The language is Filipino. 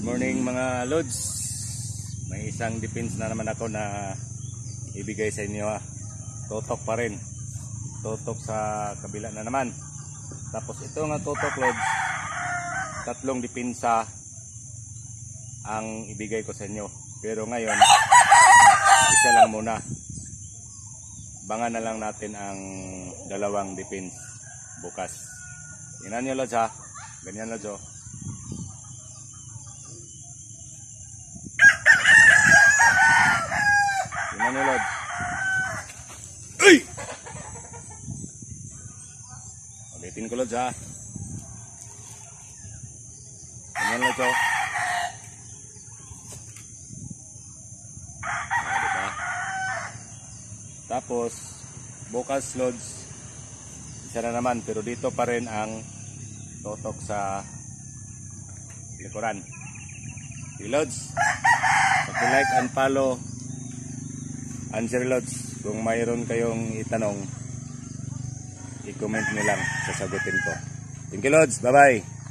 Morning mga lods. May isang defense na naman ako na ibigay sa inyo ha. Tutok pa rin. Tutok sa kabila na naman. Tapos ito nga tutok lods, tatlong depensa ang ibigay ko sa inyo. Pero ngayon, isa lang muna. Bangan na lang natin ang dalawang defense bukas. Tingnan nyo lods ha. Ganyan lods oh. Tingnan nyo lods. Ay! Ulitin ko lods ha. Ganyan lods oh. Diba? Tapos bukas lods, isa na naman, pero dito pa rin ang totok sa likuran. Okay lods, pag-like and follow answer lods. Kung mayroon kayong itanong, i-comment nyo lang, sasagutin ko. Thank you lods, bye bye.